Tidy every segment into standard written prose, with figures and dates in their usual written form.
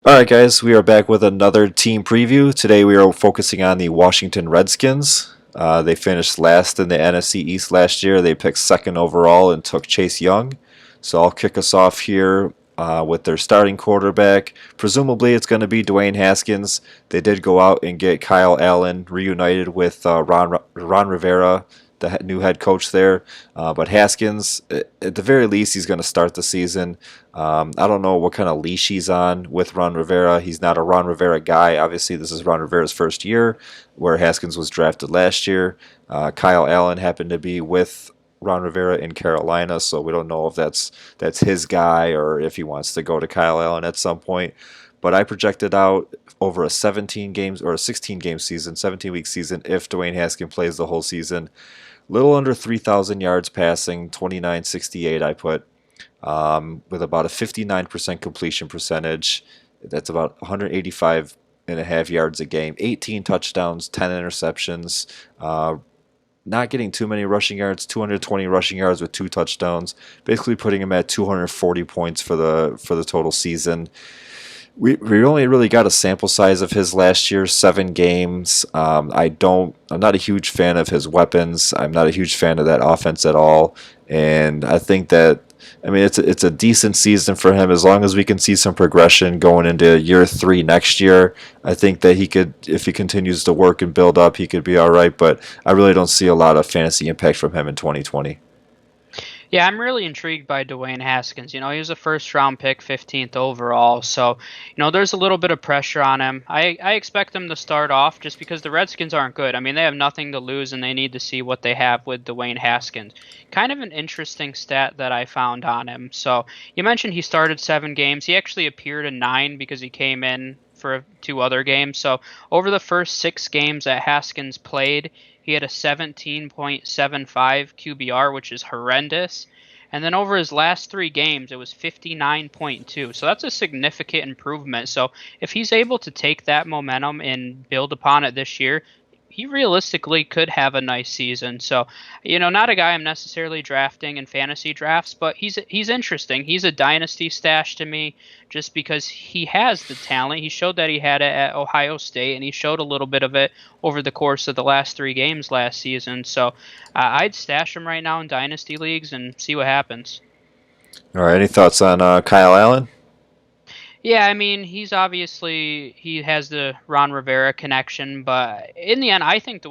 All right, guys, we are back with another team preview. Today we are focusing on the Washington Redskins. They finished last in the NFC East last year. They picked second overall and took Chase Young. So I'll kick us off here with their starting quarterback. Presumably it's going to be Dwayne Haskins. They did go out and get Kyle Allen reunited with Ron Rivera, the new head coach there. But Haskins, at the very least, he's going to start the season. I don't know what kind of leash he's on with Ron Rivera. He's not a Ron Rivera guy. Obviously, this is Ron Rivera's first year, where Haskins was drafted last year. Kyle Allen happened to be with Ron Rivera in Carolina, so we don't know if that's his guy or if he wants to go to Kyle Allen at some point. But I projected out over a 17 games or a 16 game season, 17-week season, if Dwayne Haskins plays the whole season. Little under 3,000 yards passing, 2968 I put, with about a 59% completion percentage. That's about 185 and a half yards a game, 18 touchdowns, 10 interceptions. Not getting too many rushing yards, 220 rushing yards with 2 touchdowns, basically putting him at 240 points for the total season. We only really got a sample size of his last year, 7 games. I'm not a huge fan of his weapons. I'm not a huge fan of that offense at all. And I think that, I mean, it's a decent season for him as long as we can see some progression going into year 3 next year. I think that he could, if he continues to work and build up, he could be all right. But I really don't see a lot of fantasy impact from him in 2020. Yeah, I'm really intrigued by Dwayne Haskins. He was a first round pick, 15th overall. So, there's a little bit of pressure on him. I expect him to start off just because the Redskins aren't good. I mean, they have nothing to lose and they need to see what they have with Dwayne Haskins. Kind of an interesting stat that I found on him. So, you mentioned he started 7 games. He actually appeared in 9 because he came in for 2 other games. So, over the first 6 games that Haskins played, he had a 17.75 QBR, which is horrendous. And then over his last 3 games, it was 59.2. So that's a significant improvement. So if he's able to take that momentum and build upon it this year, he realistically could have a nice season. So, not a guy I'm necessarily drafting in fantasy drafts, but he's interesting. He's a dynasty stash to me just because he has the talent. He showed that he had it at Ohio State, and he showed a little bit of it over the course of the last 3 games last season. So, I'd stash him right now in dynasty leagues and see what happens. All right, any thoughts on Kyle Allen? Yeah, I mean, he has the Ron Rivera connection, but in the end, I think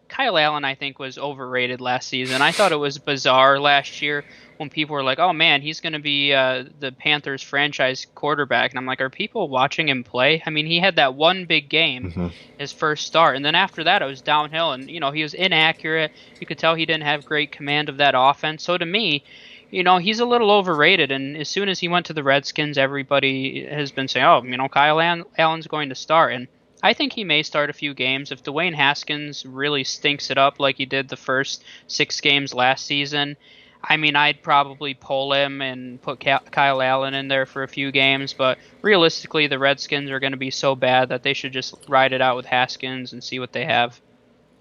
Kyle Allen, I think, was overrated last season. I thought it was bizarre last year when people were like, "Oh man, he's going to be the Panthers franchise quarterback," and I'm like, "Are people watching him play?" I mean, he had that one big game, Mm-hmm. his first start, and then after that, it was downhill, and he was inaccurate. You could tell he didn't have great command of that offense. So to me, he's a little overrated. And as soon as he went to the Redskins, everybody has been saying, oh, Kyle Allen's going to start. And I think he may start a few games. If Dwayne Haskins really stinks it up like he did the first 6 games last season, I mean, I'd probably pull him and put Kyle Allen in there for a few games. But realistically, the Redskins are going to be so bad that they should just ride it out with Haskins and see what they have.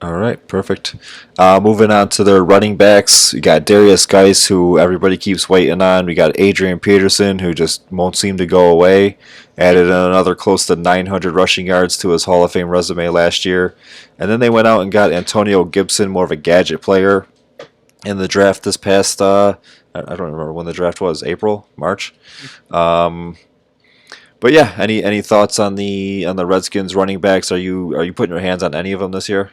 All right, perfect. Moving on to their running backs, we got Darius Geis, who everybody keeps waiting on. We got Adrian Peterson, who just won't seem to go away. Added another close to 900 rushing yards to his Hall of Fame resume last year. And then they went out and got Antonio Gibson, more of a gadget player, in the draft this past, I don't remember when the draft was, April, March? Um, but yeah, any thoughts on the Redskins running backs? Are you putting your hands on any of them this year?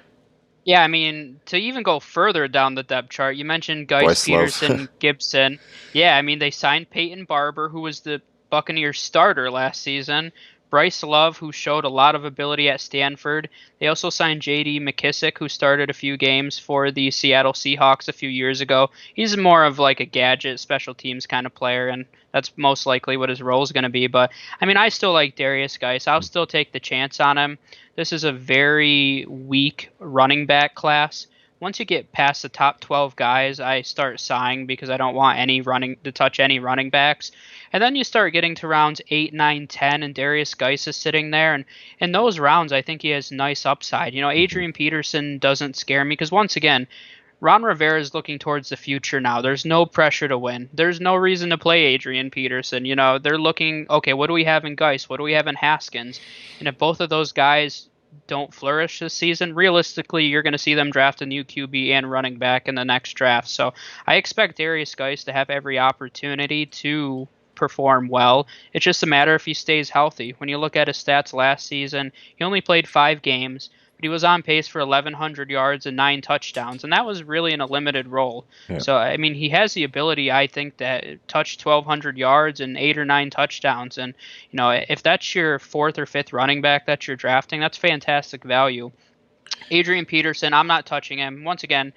Yeah, I mean, to even go further down the depth chart, you mentioned Geis, Bryce Love. Peterson, Gibson. Yeah, I mean, they signed Peyton Barber, who was the Buccaneers starter last season. Bryce Love, who showed a lot of ability at Stanford. They also signed J.D. McKissick, who started a few games for the Seattle Seahawks a few years ago. He's more of like a gadget special teams kind of player, and that's most likely what his role is going to be. But, I mean, I still like Darius Geis. I'll still take the chance on him. This is a very weak running back class. Once you get past the top 12 guys, I start sighing because I don't want any running to touch any running backs. And then you start getting to rounds 8, 9, 10, and Darius Geis is sitting there. And in those rounds, I think he has nice upside. Adrian Peterson doesn't scare me because, once again, Ron Rivera is looking towards the future now. There's no pressure to win. There's no reason to play Adrian Peterson. They're looking, okay, what do we have in Geis? What do we have in Haskins? And if both of those guys don't flourish this season, realistically, you're going to see them draft a new QB and running back in the next draft. So I expect Darius Geis to have every opportunity to perform well. It's just a matter if he stays healthy. When you look at his stats last season, he only played 5 games, but he was on pace for 1,100 yards and 9 touchdowns, and that was really in a limited role. Yeah. So, I mean, he has the ability, I think, to touch 1,200 yards and 8 or 9 touchdowns. And, if that's your fourth or fifth running back that you're drafting, that's fantastic value. Adrian Peterson, I'm not touching him. Once again,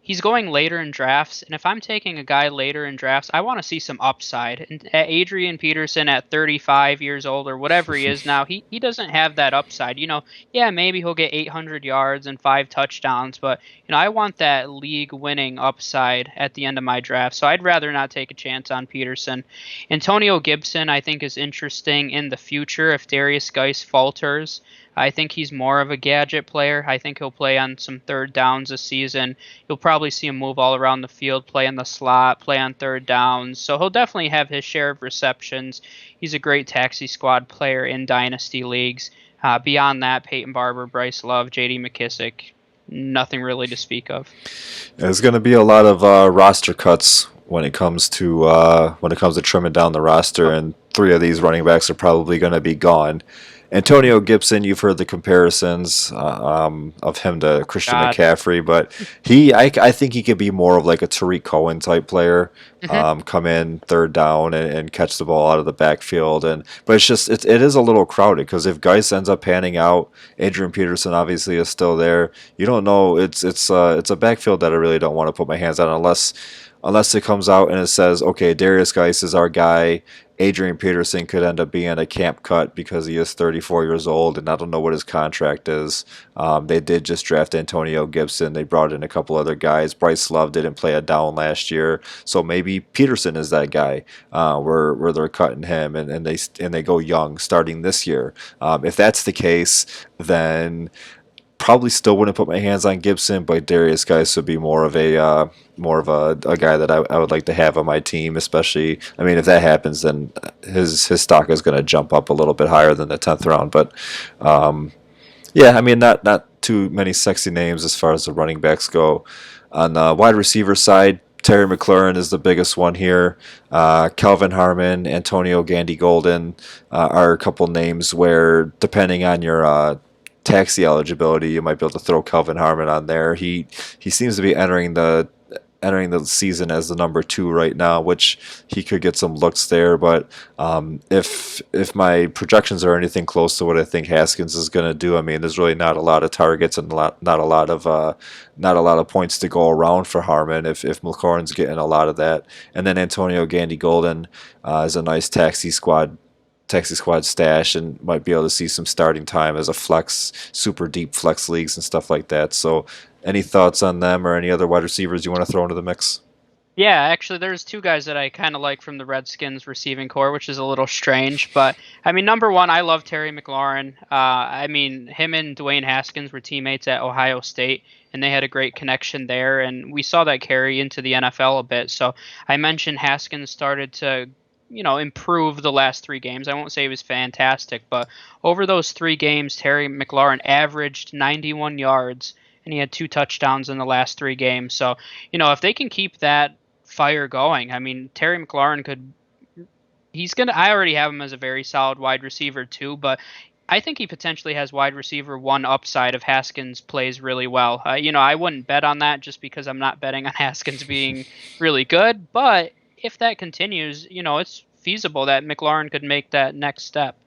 he's going later in drafts, and if I'm taking a guy later in drafts, I want to see some upside. And at Adrian Peterson at 35 years old or whatever he is now, he doesn't have that upside. Yeah, maybe he'll get 800 yards and 5 touchdowns, but I want that league-winning upside at the end of my draft, so I'd rather not take a chance on Peterson. Antonio Gibson, I think, is interesting in the future if Darius Geis falters. I think he's more of a gadget player. I think he'll play on some third downs this season. You'll probably see him move all around the field, play in the slot, play on third downs. So he'll definitely have his share of receptions. He's a great taxi squad player in dynasty leagues. Beyond that, Peyton Barber, Bryce Love, J.D. McKissick, nothing really to speak of. There's going to be a lot of roster cuts when it comes to trimming down the roster, and 3 of these running backs are probably going to be gone. Antonio Gibson, you've heard the comparisons of him to Christian God. McCaffrey, but I think he could be more of like a Tariq Cohen type player. Come in third down and catch the ball out of the backfield, but it is a little crowded because if Geis ends up panning out, Adrian Peterson obviously is still there. You don't know. It's a backfield that I really don't want to put my hands on unless it comes out and it says, okay, Darius Geis is our guy. Adrian Peterson could end up being a camp cut because he is 34 years old, and I don't know what his contract is. They did just draft Antonio Gibson. They brought in a couple other guys. Bryce Love didn't play a down last year, so maybe Peterson is that guy where they're cutting him and they go young starting this year. If that's the case, then probably still wouldn't put my hands on Gibson, but Darius Geis would be more of a guy that I would like to have on my team. Especially, I mean, if that happens, then his stock is going to jump up a little bit higher than the 10th round. But yeah, I mean, not too many sexy names as far as the running backs go. On the wide receiver side, Terry McLaurin is the biggest one here. Kelvin Harmon, Antonio Gandy Golden are a couple names where, depending on your taxi eligibility, you might be able to throw Kelvin Harmon on there. He seems to be entering the season as the number 2 right now, which he could get some looks there. But if my projections are anything close to what I think Haskins is going to do, I mean, there's really not a lot of targets and not a lot of points to go around for Harmon if McLaurin's getting a lot of that. And then Antonio Gandy Golden is a nice taxi squad stash and might be able to see some starting time as a flex, super deep flex leagues and stuff like that. So any thoughts on them or any other wide receivers you want to throw into the mix? Yeah, actually, there's 2 guys that I kind of like from the Redskins receiving core, which is a little strange. But, I mean, number 1, I love Terry McLaurin. I mean, him and Dwayne Haskins were teammates at Ohio State, and they had a great connection there. And we saw that carry into the NFL a bit. So I mentioned Haskins started to improve the last 3 games. I won't say he was fantastic, but over those 3 games, Terry McLaurin averaged 91 yards, and he had 2 touchdowns in the last 3 games. So, if they can keep that fire going, I mean, Terry McLaurin I already have him as a very solid wide receiver too, but I think he potentially has wide receiver 1 upside if Haskins plays really well. I wouldn't bet on that just because I'm not betting on Haskins being really good, but if that continues, it's feasible that McLaurin could make that next step.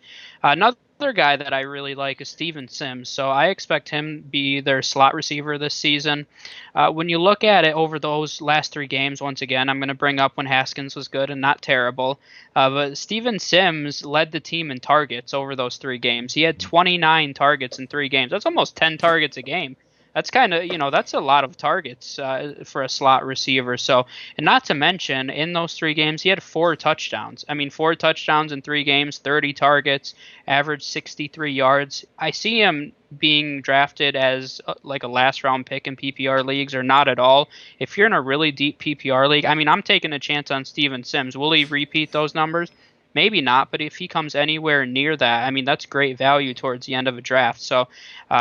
Another guy that I really like is Steven Sims, so I expect him to be their slot receiver this season. When you look at it over those last 3 games, once again, I'm going to bring up when Haskins was good and not terrible, but Steven Sims led the team in targets over those 3 games. He had 29 targets in 3 games. That's almost 10 targets a game. That's kind of, that's a lot of targets for a slot receiver. So, and not to mention, in those 3 games, he had 4 touchdowns. I mean, 4 touchdowns in 3 games, 30 targets, average 63 yards. I see him being drafted as like a last round pick in PPR leagues or not at all. If you're in a really deep PPR league, I mean, I'm taking a chance on Steven Sims. Will he repeat those numbers? Maybe not, but if he comes anywhere near that, I mean, that's great value towards the end of a draft. So,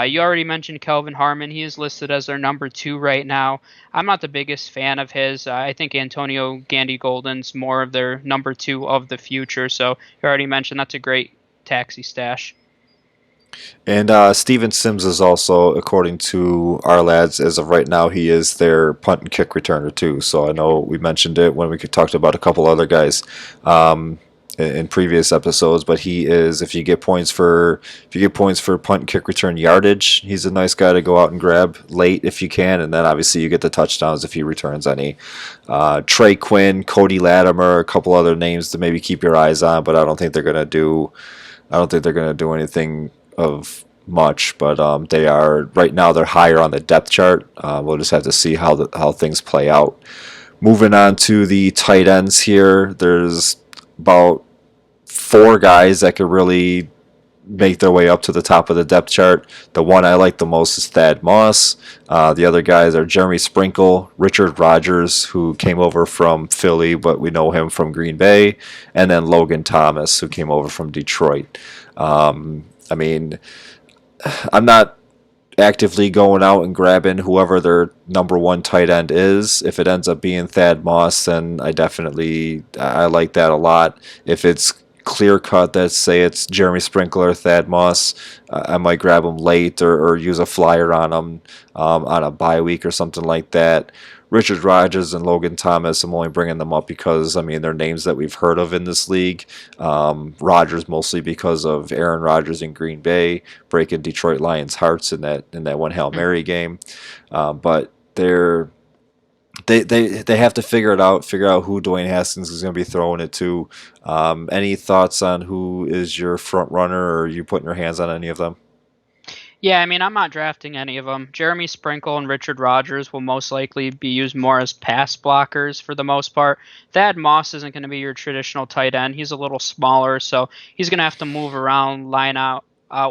you already mentioned Kelvin Harmon. He is listed as their number 2 right now. I'm not the biggest fan of his. I think Antonio Gandy Golden's more of their number 2 of the future. So, you already mentioned that's a great taxi stash. And Steven Sims is also, according to our lads, as of right now, he is their punt and kick returner too. So I know we mentioned it when we talked about a couple other guys in previous episodes, but he is, if you get points for punt and kick return yardage, he's a nice guy to go out and grab late if you can, and then obviously you get the touchdowns if he returns any. Trey Quinn, Cody Latimer, a couple other names to maybe keep your eyes on, but I don't think they're going to do anything of much, but they are right now. They're higher on the depth chart. We'll just have to see how things play out. Moving on to the tight ends here, there's about 4 guys that could really make their way up to the top of the depth chart. The one I like the most is Thad Moss. The other guys are Jeremy Sprinkle, Richard Rodgers, who came over from Philly, but we know him from Green Bay, and then Logan Thomas, who came over from Detroit. I mean, I'm not actively going out and grabbing whoever their number 1 tight end is. If it ends up being Thad Moss, then I like that a lot. If it's clear cut that say it's Jeremy Sprinkler or Thad Moss, I might grab him late or use a flyer on him on a bye week or something like that. Richard Rodgers and Logan Thomas, I'm only bringing them up because, I mean, they're names that we've heard of in this league. Rodgers mostly because of Aaron Rodgers in Green Bay breaking Detroit Lions' hearts in that one Hail Mary game. But they have to figure out who Dwayne Haskins is going to be throwing it to. Any thoughts on who is your front runner, or are you putting your hands on any of them? Yeah, I mean, I'm not drafting any of them. Jeremy Sprinkle and Richard Rodgers will most likely be used more as pass blockers for the most part. Thad Moss isn't going to be your traditional tight end. He's a little smaller, so he's going to have to move around, line out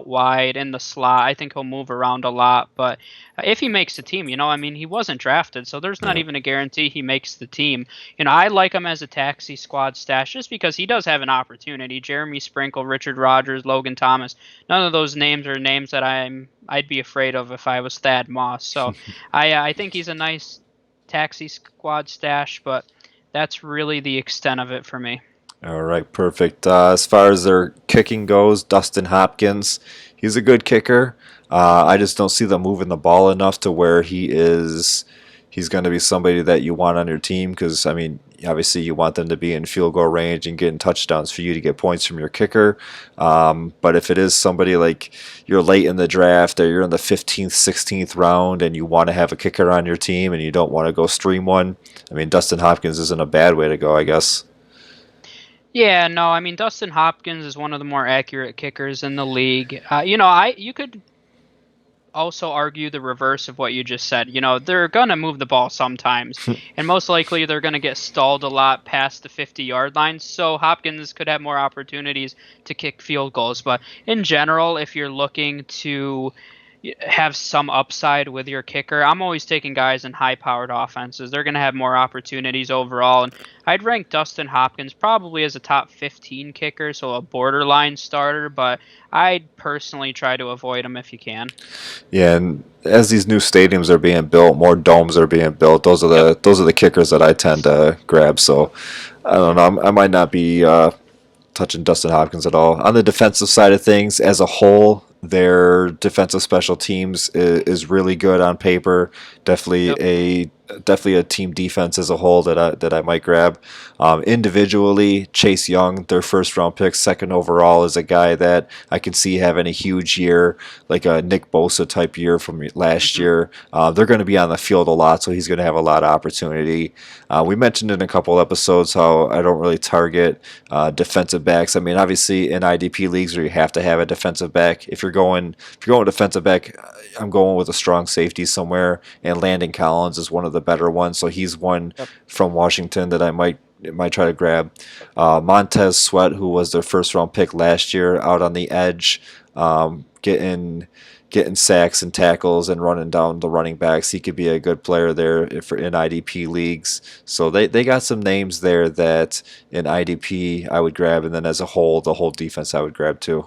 wide in the slot. I think he'll move around a lot, but if he makes the team, I mean, he wasn't drafted, so there's not Yeah. even a guarantee he makes the team. I like him as a taxi squad stash just because he does have an opportunity. Jeremy Sprinkle, Richard Rodgers, Logan Thomas, none of those names are names that I'd be afraid of if I was Thad Moss. So I think he's a nice taxi squad stash, but that's really the extent of it for me. All right, perfect. As far as their kicking goes, Dustin Hopkins, he's a good kicker. I just don't see them moving the ball enough to where he's going to be somebody that you want on your team because, I mean, obviously you want them to be in field goal range and getting touchdowns for you to get points from your kicker. But if it is somebody like you're late in the draft or you're in the 15th, 16th round and you want to have a kicker on your team and you don't want to go stream one, I mean, Dustin Hopkins isn't a bad way to go, I guess. Yeah, no, I mean Dustin Hopkins is one of the more accurate kickers in the league. You could also argue the reverse of what you just said. They're gonna move the ball sometimes, and most likely they're gonna get stalled a lot past the 50-yard line. So Hopkins could have more opportunities to kick field goals. But in general, if you're looking to have some upside with your kicker, I'm always taking guys in high-powered offenses. They're going to have more opportunities overall, and I'd rank Dustin Hopkins probably as a top 15 kicker, so a borderline starter, but I'd personally try to avoid him if you can. Yeah, and as these new stadiums are being built, more domes are being built. Yep. Those are the kickers that I tend to grab. So I don't know. I might not be touching Dustin Hopkins at all. On the defensive side of things, as a whole, their defensive special teams is really good on paper. Definitely Yep. definitely a team defense as a whole that I might grab. Individually, Chase Young, their first round pick, second overall, is a guy that I can see having a huge year, like a Nick Bosa type year from last Hmm. year. They're going to be on the field a lot, so he's going to have a lot of opportunity. We mentioned in a couple episodes how I don't really target defensive backs. I mean, obviously in IDP leagues where you have to have a defensive back, if you're going defensive back, I'm going with a strong safety somewhere, and Landon Collins is one of the better ones. So he's one Yep. from Washington that I might try to grab. Montez Sweat, who was their first round pick last year, out on the edge, getting sacks and tackles and running down the running backs. He could be a good player there for in IDP leagues. So they got some names there that in IDP I would grab, and then as a whole, the whole defense I would grab too.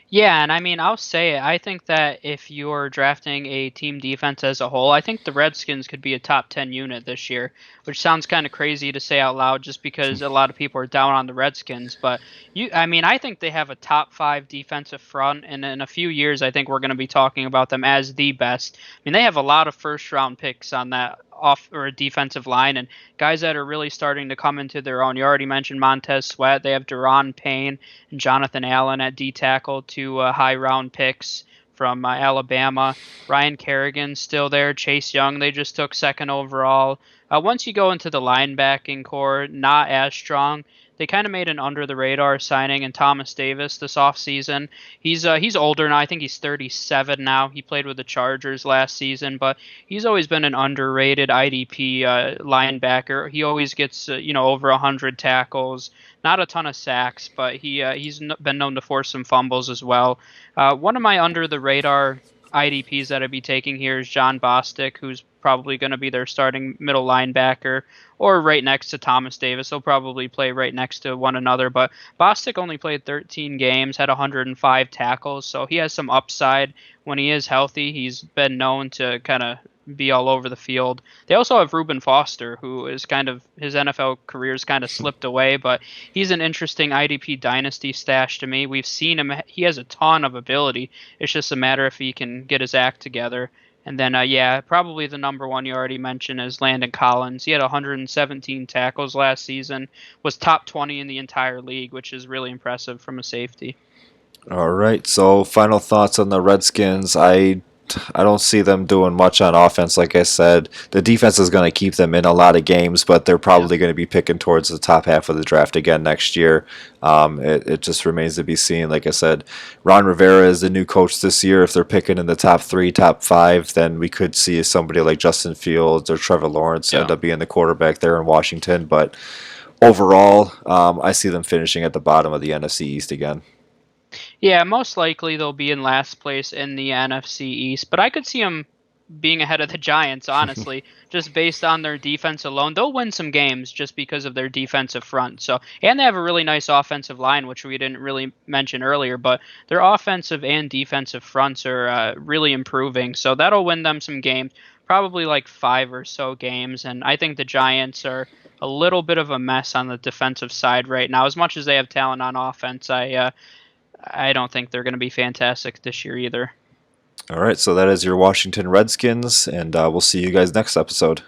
Yeah, and I mean, I'll say it. I think that if you're drafting a team defense as a whole, I think the Redskins could be a top 10 unit this year, which sounds kind of crazy to say out loud just because a lot of people are down on the Redskins. But I mean, I think they have a top 5 defensive front, and in a few years, I think we're going to be talking about them as the best. I mean, they have a lot of first round picks on that off or defensive line and guys that are really starting to come into their own. You already mentioned Montez Sweat. They have Deron Payne and Jonathan Allen at D tackle, two high round picks from Alabama. Ryan Kerrigan's still there. Chase Young, they just took second overall. Once you go into the linebacking core, not as strong. They kind of made an under the radar signing in Thomas Davis this offseason. He's older now. I think he's 37 now. He played with the Chargers last season, but he's always been an underrated IDP linebacker. He always gets over 100 tackles, not a ton of sacks, but he's been known to force some fumbles as well. One of my under the radar IDPs that I'd be taking here is John Bostic, who's probably going to be their starting middle linebacker or right next to Thomas Davis. They'll probably play right next to one another. But Bostic only played 13 games, had 105 tackles, so he has some upside when he is healthy. He's been known to kind of be all over the field. They also have Reuben Foster, who is kind of his NFL career's kind of slipped away, but he's an interesting IDP dynasty stash to me. We've seen him; he has a ton of ability. It's just a matter if he can get his act together. And then, yeah, probably the number one you already mentioned is Landon Collins. He had 117 tackles last season, was top 20 in the entire league, which is really impressive from a safety. All right. So final thoughts on the Redskins. I don't see them doing much on offense. Like I said, the defense is going to keep them in a lot of games, but they're Yeah. probably going to be picking towards the top half of the draft again next year. It just remains to be seen. Like I said, Ron Rivera is the new coach this year. If they're picking in the top 3, top 5, then we could see somebody like Justin Fields or Trevor Lawrence end Yeah. up being the quarterback there in Washington. But overall, I see them finishing at the bottom of the NFC East again. Yeah, most likely they'll be in last place in the NFC East, but I could see them being ahead of the Giants, honestly, just based on their defense alone. They'll win some games just because of their defensive front. So, and they have a really nice offensive line, which we didn't really mention earlier, but their offensive and defensive fronts are really improving. So that'll win them some games, probably like 5 or so games. And I think the Giants are a little bit of a mess on the defensive side right now. As much as they have talent on offense, I don't think they're going to be fantastic this year either. All right, so that is your Washington Redskins, and we'll see you guys next episode.